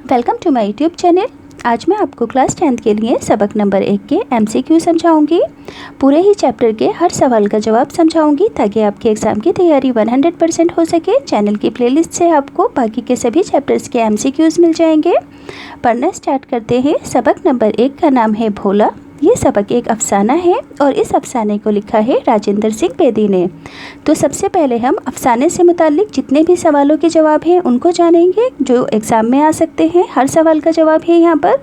Welcome to my YouTube channel. आज मैं आपको क्लास 10th के लिए सबक नंबर 1 के MCQ समझाऊंगी। पूरे ही चैप्टर के हर सवाल का जवाब समझाऊंगी ताकि आपके एग्ज़ाम की तैयारी 100% हो सके। चैनल की प्लेलिस्ट से आपको बाकी के सभी चैप्टर्स के MCQs मिल जाएंगे। पढ़ना स्टार्ट करते हैं। सबक नंबर 1 का नाम है भोला। ये सबक एक अफसाना है और इस अफसाने को लिखा है राजेंद्र सिंह बेदी ने। तो सबसे पहले हम अफसाने से मुताल्लिक जितने भी सवालों के जवाब हैं उनको जानेंगे जो एग्ज़ाम में आ सकते हैं। हर सवाल का जवाब है यहाँ पर।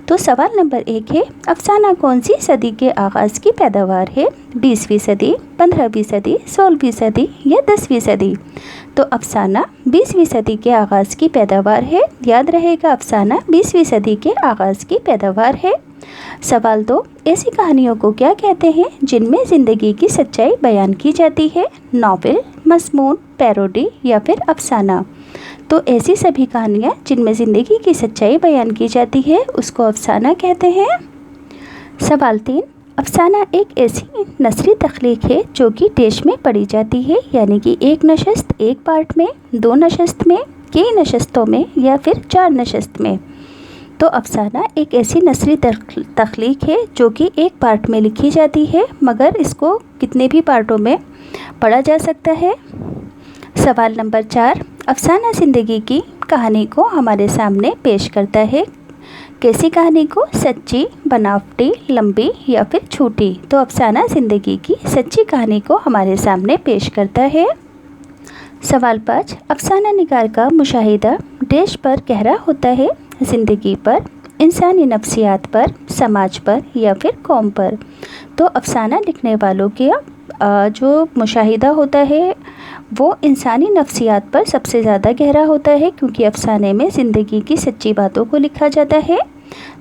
तो सवाल नंबर 1 है, अफसाना कौन सी सदी के आगाज़ की पैदावार है? 20वीं सदी, 15वीं सदी, 16वीं सदी या 10वीं सदी? तो अफसाना 20वीं सदी के आगाज़ की पैदावार है। याद रहेगा, अफसाना 20वीं सदी के आगाज़ की पैदावार है। सवाल 2, ऐसी कहानियों को क्या कहते हैं जिनमें ज़िंदगी की सच्चाई बयान की जाती है? नॉवेल, मज़मून, पैरोडी या फिर अफसाना? तो ऐसी सभी कहानियाँ जिनमें ज़िंदगी की सच्चाई बयान की जाती है उसको अफसाना कहते हैं। सवाल 3, अफसाना एक ऐसी नसरी तख्लीक है जो कि देश में पढ़ी जाती है, यानी कि एक नशस्त, एक पार्ट में, 2 नशस्त में, कई नशस्तों में या फिर 4 नशस्त में? तो अफसाना एक ऐसी नसरी तख्लीक है जो कि एक पार्ट में लिखी जाती है, मगर इसको कितने भी पार्टों में पढ़ा जा सकता है। सवाल नंबर 4, अफसाना ज़िंदगी की कहानी को हमारे सामने पेश करता है। कैसी कहानी को? सच्ची, बनावटी, लंबी या फिर छोटी? तो अफसाना ज़िंदगी की सच्ची कहानी को हमारे सामने पेश करता है। सवाल 5, अफसाना निगार का मुशाहिदा देश पर गहरा होता है, ज़िंदगी पर, इंसानी नफ्सियात पर, समाज पर या फिर कौम पर? तो अफसाना लिखने वालों के जो मुशाहिदा होता है वो इंसानी नफ्सियात पर सबसे ज़्यादा गहरा होता है, क्योंकि अफसाने में ज़िंदगी की सच्ची बातों को लिखा जाता है।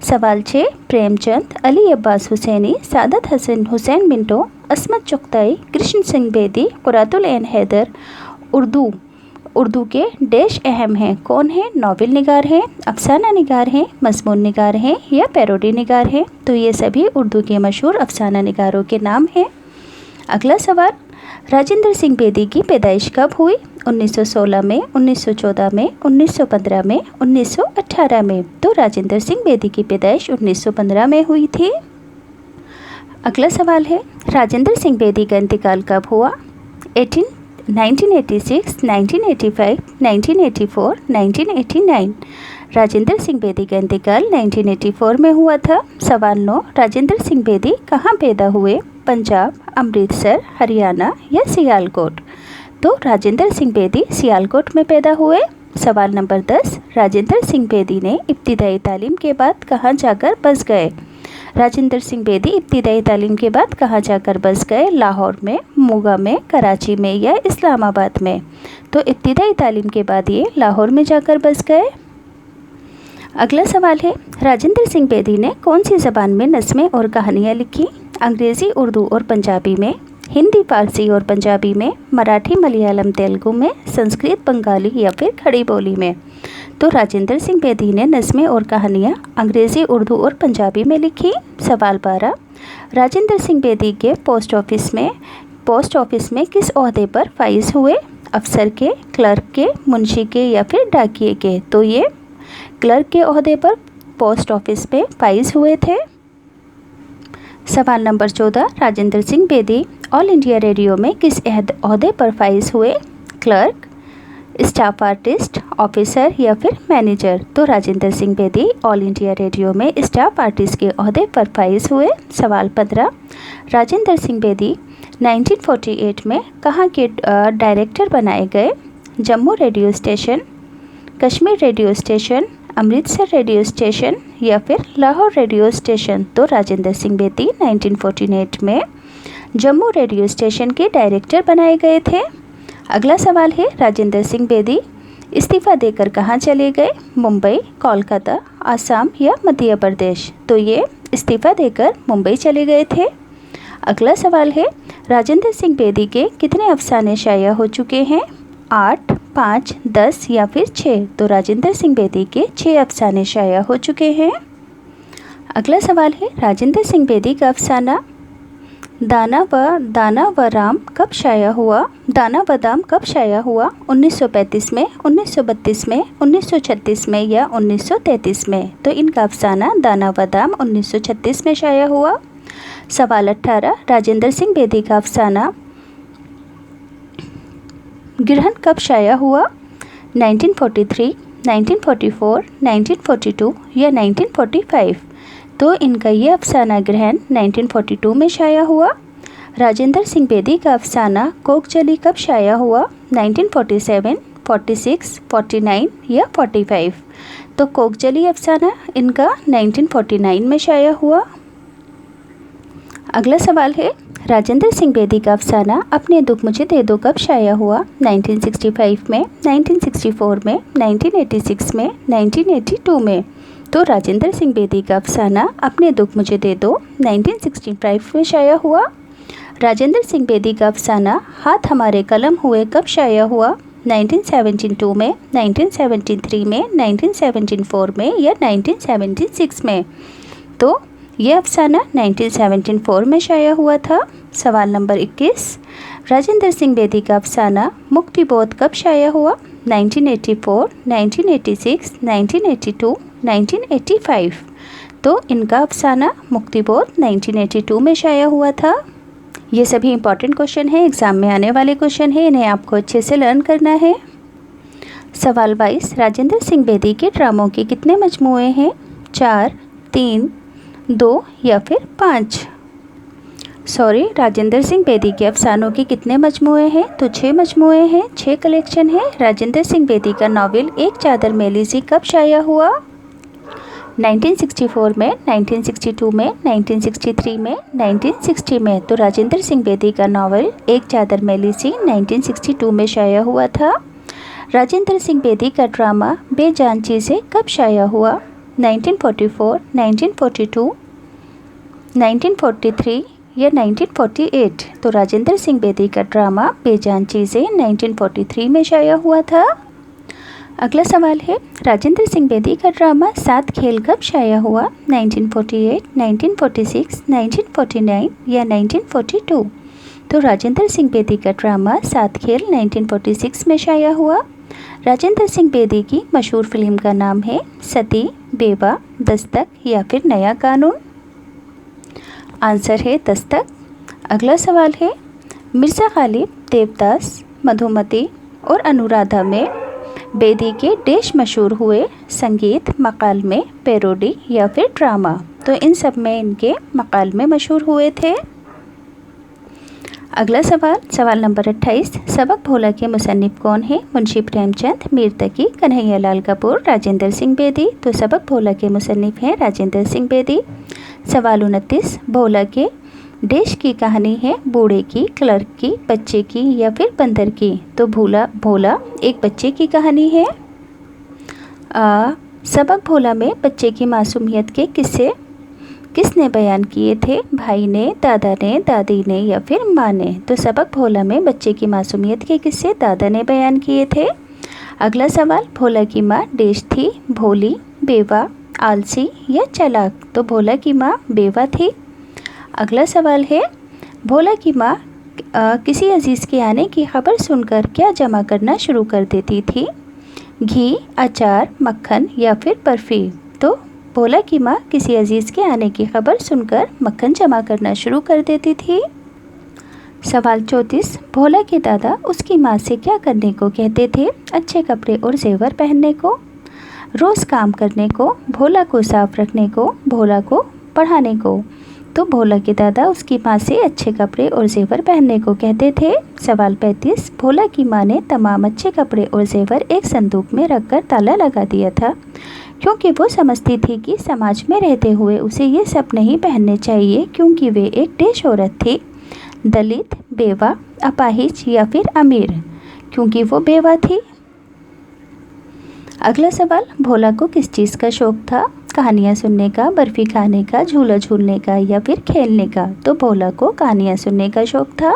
सवाल 6, प्रेमचंद, अली अब्बास हुसैनी, सादत हसन हुसैन मिंटो, असमत चुगताई, कृष्ण सिंह बेदी, कुरातुल ऐन हैदर उर्दू के डैश अहम हैं? कौन है? नॉवेल निगार हैं, अफसाना निगार हैं, मज़मून निगार हैं या पैरोडी निगार हैं? तो ये सभी उर्दू के मशहूर अफसाना निगारों के नाम हैं। अगला सवाल, राजेंद्र सिंह बेदी की पैदाइश कब हुई? 1916 में, 1914 में, 1915 में, 1918 में? तो राजेंद्र सिंह बेदी की पैदाइश 1915 में हुई थी। अगला सवाल है, राजेंद्र सिंह बेदी का इंतकाल कब हुआ? 1986, 1985, 1984, 1989? राजेंद्र सिंह बेदी का इंतकाल 1984 में हुआ था। सवाल 9, राजेंद्र सिंह बेदी कहाँ पैदा हुए? पंजाब, अमृतसर, हरियाणा या सियालकोट? तो राजेंद्र सिंह बेदी सियालकोट में पैदा हुए। सवाल नंबर 10, राजेंद्र सिंह बेदी ने इब्तिदाई तालीम के बाद कहाँ जाकर बस गए? राजेंद्र सिंह बेदी इब्तिदाई तालीम के बाद कहाँ जाकर बस गए? लाहौर में, मोगा में, कराची में या इस्लामाबाद में? तो इब्तिदाई तालीम के बाद ये लाहौर में जाकर बस गए। अगला सवाल है, राजेंद्र सिंह बेदी ने कौन सी ज़बान में नज़में और कहानियाँ लिखी? अंग्रेज़ी, उर्दू और पंजाबी में, हिंदी, फारसी और पंजाबी में, मराठी, मलयालम, तेलुगु में, संस्कृत, बंगाली या फिर खड़ी बोली में? तो राजेंद्र सिंह बेदी ने नज़में और कहानियाँ अंग्रेज़ी, उर्दू और पंजाबी में लिखी। सवाल 12, राजेंद्र सिंह बेदी के पोस्ट ऑफिस में किस ओहदे पर फाइज हुए? अफसर के, क्लर्क के, मुंशी के या फिर डाकिए के? तो ये क्लर्क के ओहदे पर पोस्ट ऑफिस में फाइज हुए थे। सवाल number 14, Rajendra Singh Bedi all India radio में किस ओहदे पर फाइज हुए? क्लर्क, स्टाफ आर्टिस्ट, ऑफिसर या फिर मैनेजर? तो Rajendra Singh Bedi all India radio में स्टाफ आर्टिस्ट के ओहदे पर फाइज हुए। सवाल 15, राजेंद्र सिंह बेदी 1948 में कहाँ के डायरेक्टर बनाए गए? Jammu radio station, Kashmir radio station, Amritsar radio station या फिर लाहौर रेडियो स्टेशन? तो राजेंद्र सिंह बेदी 1948 में जम्मू रेडियो स्टेशन के डायरेक्टर बनाए गए थे। अगला सवाल है, राजेंद्र सिंह बेदी इस्तीफ़ा देकर कहाँ चले गए? मुंबई, कोलकाता, आसाम या मध्य प्रदेश? तो ये इस्तीफ़ा देकर मुंबई चले गए थे। अगला सवाल है, राजेंद्र सिंह बेदी के कितने अफसाने शाया हो चुके हैं? 8, 5, 10 या फिर 6? तो राजेंद्र सिंह बेदी के 6 अफसाने शाया हो चुके हैं। अगला सवाल है, राजेंद्र सिंह बेदी का अफसाना दाना व राम कब शाया हुआ? दाना व दाम कब शाया हुआ? 1935 में, 1932 में, 1936 में या 1933 में? तो इनका अफसाना दाना व दाम 1936 में शाया हुआ। सवाल 18, राजेंद्र सिंह बेदी का अफसाना गिरहन कब शाया हुआ? 1943, 1944, 1942 या 1945? तो इनका ये अफसाना ग्रहण 1942 में शाया हुआ। राजेंद्र सिंह बेदी का अफसाना कोकजली कब शाया हुआ? 1947, 46, 49 या 45? तो कोकजली अफसाना इनका 1949 में शाया हुआ। अगला सवाल है, राजेंद्र सिंह बेदी का अफसाना अपने दुख मुझे दे दो कब शाया हुआ? 1965 में, 1964 में, 1986 में, 1982 में? तो राजेंद्र सिंह बेदी का अफसाना अपने दुख मुझे दे दो 1965 में शाया हुआ। राजेंद्र सिंह बेदी का अफसाना हाथ हमारे कलम हुए कब शाया हुआ? 1972 में, 1973 में, 1974 में या 1976 में? तो ये अफसाना 1974 में शाया हुआ था। सवाल नंबर 21, राजेंद्र सिंह बेदी का अफसाना मुक्तिबोध कब शाया हुआ? 1984, 1986, 1982, 1985? तो इनका अफसाना मुक्तिबोध 1982 में शाया हुआ था। ये सभी इंपॉर्टेंट क्वेश्चन हैं, एग्ज़ाम में आने वाले क्वेश्चन हैं, इन्हें आपको अच्छे से लर्न करना है। सवाल 22, राजेंद्र सिंह बेदी के ड्रामों के कितने मजमूए हैं? 4, 3, 2 या फिर 5? राजेंद्र सिंह बेदी के अफसानों के कितने मजमूए हैं? तो 6 मजमूए हैं, 6 कलेक्शन है। राजेंद्र सिंह बेदी का नावल एक चादर मेली सी कब शाया हुआ? 1964 में, 1962 में, 1963 में, 1960 में? तो राजेंद्र सिंह बेदी का नावल एक चादर मेली सी 1962 में शाया हुआ था। राजेंद्र सिंह बेदी का ड्रामा बेजान चीज़ें कब शाया हुआ? 1944, 1942, 1943 या 1948? तो राजेंद्र सिंह बेदी का ड्रामा बेजान चीज़ें 1943 में शाया हुआ था। अगला सवाल है, राजेंद्र सिंह बेदी का ड्रामा सात खेल कब शाया हुआ? 1948, 1946, 1949 या 1942? तो राजेंद्र सिंह बेदी का ड्रामा सात खेल 1946 में शाया हुआ। राजेंद्र सिंह बेदी की मशहूर फिल्म का नाम है सती, बेवा, दस्तक या फिर नया कानून? आंसर है दस्तक। अगला सवाल है, मिर्ज़ा गालिब, देवदास, मधुमती और अनुराधा में बेदी के देश मशहूर हुए? संगीत, मकालमे, पैरोडी या फिर ड्रामा? तो इन सब में इनके मकालमे मशहूर हुए थे। अगला सवाल नंबर 28, सबक भोला के मुसन्निफ कौन है? मुंशी प्रेमचंद, मीर तकी, कन्हैया लाल कपूर, राजेंद्र सिंह बेदी? तो सबक भोला के मुसन्निफ हैं राजेंद्र सिंह बेदी। सवाल 29, भोला के देश की कहानी है बूढ़े की, क्लर्क की, बच्चे की या फिर बंदर की? तो भोला एक बच्चे की कहानी है। सबक भोला में बच्चे की मासूमियत के किस्से किसने बयान किए थे? भाई ने, दादा ने, दादी ने या फिर माँ ने? तो सबक भोला में बच्चे की मासूमियत के किस्से दादा ने बयान किए थे। अगला सवाल, भोला की माँ देश थी भोली, बेवा, आलसी या चालाक? तो भोला की माँ बेवा थी। अगला सवाल है, भोला की माँ किसी अजीज़ के आने की खबर सुनकर क्या जमा करना शुरू कर देती थी? घी, अचार, मक्खन या फिर बर्फ़ी? तो भोला की माँ किसी अजीज़ के आने की खबर सुनकर मक्खन जमा करना शुरू कर देती थी। सवाल 34, भोला के दादा उसकी माँ से क्या करने को कहते थे? अच्छे कपड़े और जेवर पहनने को, रोज़ काम करने को, भोला को साफ रखने को, भोला को पढ़ाने को? तो भोला के दादा उसकी माँ से अच्छे कपड़े और जेवर पहनने को कहते थे। सवाल 35, भोला की माँ ने तमाम अच्छे कपड़े और जेवर एक संदूक में रखकर ताला लगा दिया था क्योंकि वो समझती थी कि समाज में रहते हुए उसे ये सब नहीं पहनने चाहिए क्योंकि वे एक देश औरत थी। दलित, बेवा, अपाहिज या फिर अमीर? क्योंकि वो बेवा थी। अगला सवाल, भोला को किस चीज़ का शौक़ था? कहानियाँ सुनने का, बर्फ़ी खाने का, झूला झूलने का या फिर खेलने का? तो भोला को कहानियाँ सुनने का शौक़ था।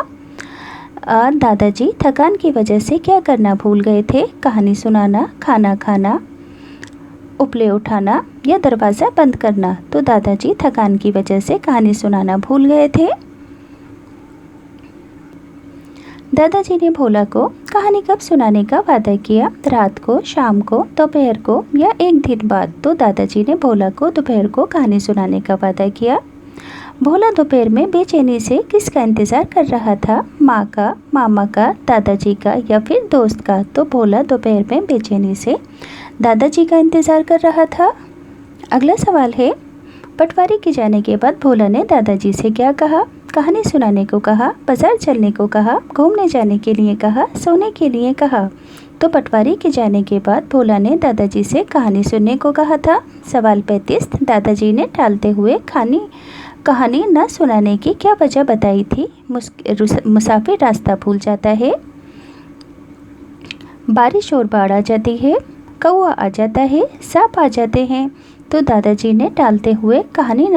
दादाजी थकान की वजह से क्या करना भूल गए थे? कहानी सुनाना, खाना खाना, उपले उठाना या दरवाज़ा बंद करना? तो दादाजी थकान की वजह से कहानी सुनाना भूल गए थे। दादाजी ने भोला को कहानी कब सुनाने का वादा किया? रात को, शाम को, दोपहर को या एक दिन बाद? तो दादाजी ने भोला को दोपहर को कहानी सुनाने का वादा किया। भोला दोपहर में बेचैनी से किसका इंतज़ार कर रहा था? माँ का, मामा का, दादाजी का या फिर दोस्त का? तो भोला दोपहर में बेचैनी से दादाजी का इंतज़ार कर रहा था। अगला सवाल है, पटवारी के जाने के बाद भोला ने दादाजी से क्या कहा? कहानी सुनाने को कहा, बाजार चलने को कहा, घूमने जाने के लिए कहा, सोने के लिए कहा? तो पटवारी के जाने के बाद भोला ने दादाजी से कहानी सुनने को कहा था। सवाल 35, दादाजी ने टालते हुए कहानी न सुनाने की क्या वजह बताई थी? मुसाफिर रास्ता भूल जाता है, बारिश और बाढ़ आ जाती है, कौआ आ जाता है, सांप आ जाते हैं। तो दादाजी ने टालते हुए कहानी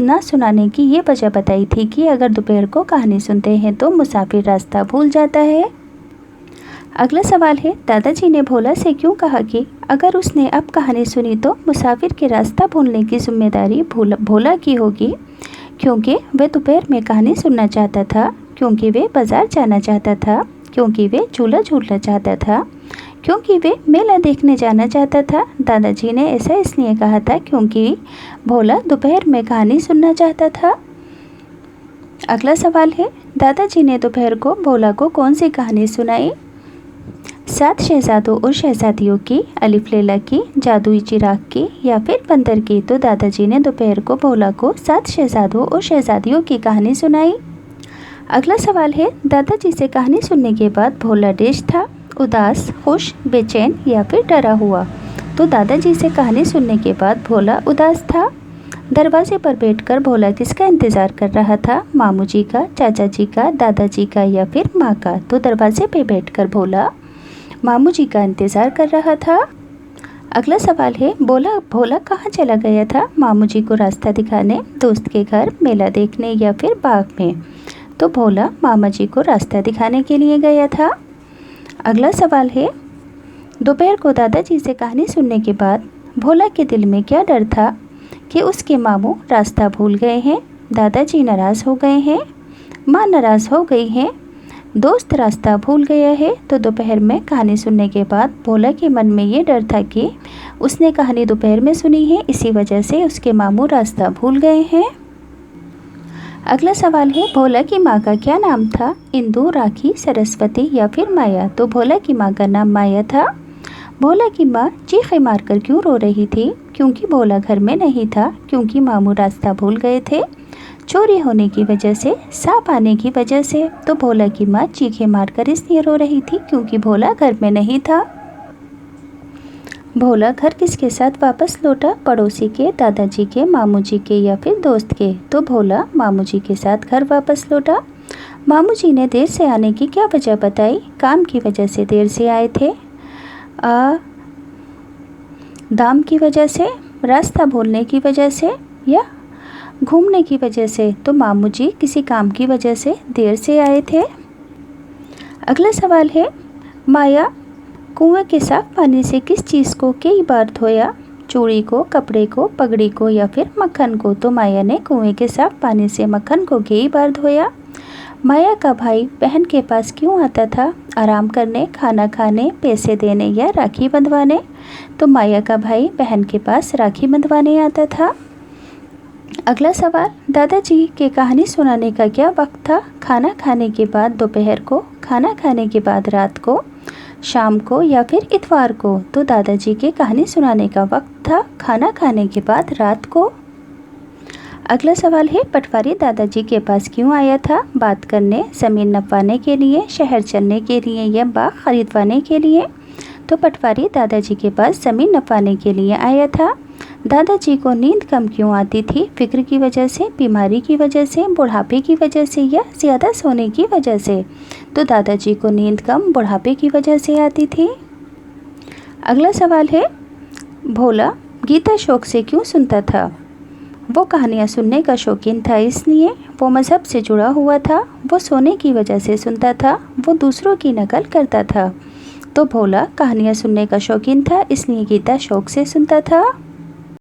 न सुनाने की ये वजह बताई थी कि अगर दोपहर को कहानी सुनते हैं तो मुसाफिर रास्ता भूल जाता है। अगला सवाल है, दादाजी ने भोला से क्यों कहा कि अगर उसने अब कहानी सुनी तो मुसाफिर के रास्ता भूलने की जिम्मेदारी भोला की होगी? क्योंकि वह दोपहर में कहानी सुनना चाहता था, क्योंकि वे बाजार जाना चाहता था, क्योंकि वे झूला झूलना चाहता था, क्योंकि वे मेला देखने जाना चाहता था? दादाजी ने ऐसा इसलिए कहा था क्योंकि भोला दोपहर में कहानी सुनना चाहता था। अगला सवाल है, दादाजी ने दोपहर को भोला को कौन सी कहानी सुनाई? 7 शहजादों और शहजादियों की, अलिफ लैला की, जादुई चिराग की या फिर बंदर की? तो दादाजी ने दोपहर को भोला को 7 शहजादों और शहजादियों की कहानी सुनाई। अगला सवाल है, दादाजी से कहानी सुनने के बाद भोला डेश था, उदास, खुश, बेचैन या फिर डरा हुआ? तो दादाजी से कहानी सुनने के बाद भोला उदास था। दरवाजे पर बैठकर भोला किसका इंतज़ार कर रहा था? मामू जी का, चाचा जी का, दादाजी का या फिर माँ का? तो दरवाजे पे बैठकर भोला मामू जी का इंतज़ार कर रहा था। अगला सवाल है, भोला कहाँ चला गया था? मामू जी को रास्ता दिखाने, दोस्त के घर, मेला देखने या फिर बाग में? तो भोला मामा जी को रास्ता दिखाने के लिए गया था। अगला सवाल है, दोपहर को दादाजी से कहानी सुनने के बाद भोला के दिल में क्या डर था? कि उसके मामू रास्ता भूल गए हैं, दादाजी नाराज़ हो गए हैं, माँ नाराज़ हो गई हैं, दोस्त रास्ता भूल गया है? तो दोपहर में कहानी सुनने के बाद भोला के मन में ये डर था कि उसने कहानी दोपहर में सुनी है, इसी वजह से उसके मामू रास्ता भूल गए हैं। अगला सवाल है, भोला की माँ का क्या नाम था? इंदु, राखी, सरस्वती या फिर माया? तो भोला की माँ का नाम माया था। भोला की माँ चीखें मारकर क्यों रो रही थी? क्योंकि भोला घर में नहीं था, क्योंकि मामू रास्ता भूल गए थे, चोरी होने की वजह से, सांप आने की वजह से? तो भोला की माँ चीखें मारकर इसलिए रो रही थी क्योंकि भोला घर में नहीं था। भोला घर किसके साथ वापस लौटा? पड़ोसी के, दादाजी के, मामू जी के या फिर दोस्त के? तो भोला मामू जी के साथ घर वापस लौटा। मामू जी ने देर से आने की क्या वजह बताई? काम की वजह से देर से आए थे, दाम की वजह से, रास्ता भूलने की वजह से या घूमने की वजह से? तो मामू जी किसी काम की वजह से देर से आए थे। अगला सवाल है, माया कुएं के साफ पानी से किस चीज़ को कई बार धोया? चूड़ी को, कपड़े को, पगड़ी को या फिर मक्खन को? तो माया ने कुएं के साफ पानी से मक्खन को कई बार धोया। माया का भाई बहन के पास क्यों आता था? आराम करने, खाना खाने, पैसे देने या राखी बंधवाने? तो माया का भाई बहन के पास राखी बंधवाने आता था। अगला सवाल, दादाजी के कहानी सुनाने का क्या वक्त था? खाना खाने के बाद दोपहर को, खाना खाने के बाद रात को, शाम को या फिर इतवार को? तो दादाजी के कहानी सुनाने का वक्त था खाना खाने के बाद रात को। अगला सवाल है, पटवारी दादाजी के पास क्यों आया था? बात करने, ज़मीन नपवाने के लिए, शहर चलने के लिए या बाग खरीदवाने के लिए? तो पटवारी दादाजी के पास ज़मीन नपवाने के लिए आया था। दादाजी को नींद कम क्यों आती थी? फिक्र की वजह से, बीमारी की वजह से, बुढ़ापे की वजह से या ज़्यादा सोने की वजह से? तो दादाजी को नींद कम बुढ़ापे की वजह से आती थी। अगला सवाल है, भोला गीता शौक से क्यों सुनता था? वो कहानियाँ सुनने का शौकीन था इसलिए, वो मज़हब से जुड़ा हुआ था, वो सोने की वजह से सुनता था, वो दूसरों की नकल करता था? तो भोला कहानियाँ सुनने का शौकीन था इसलिए गीता शौक से सुनता था।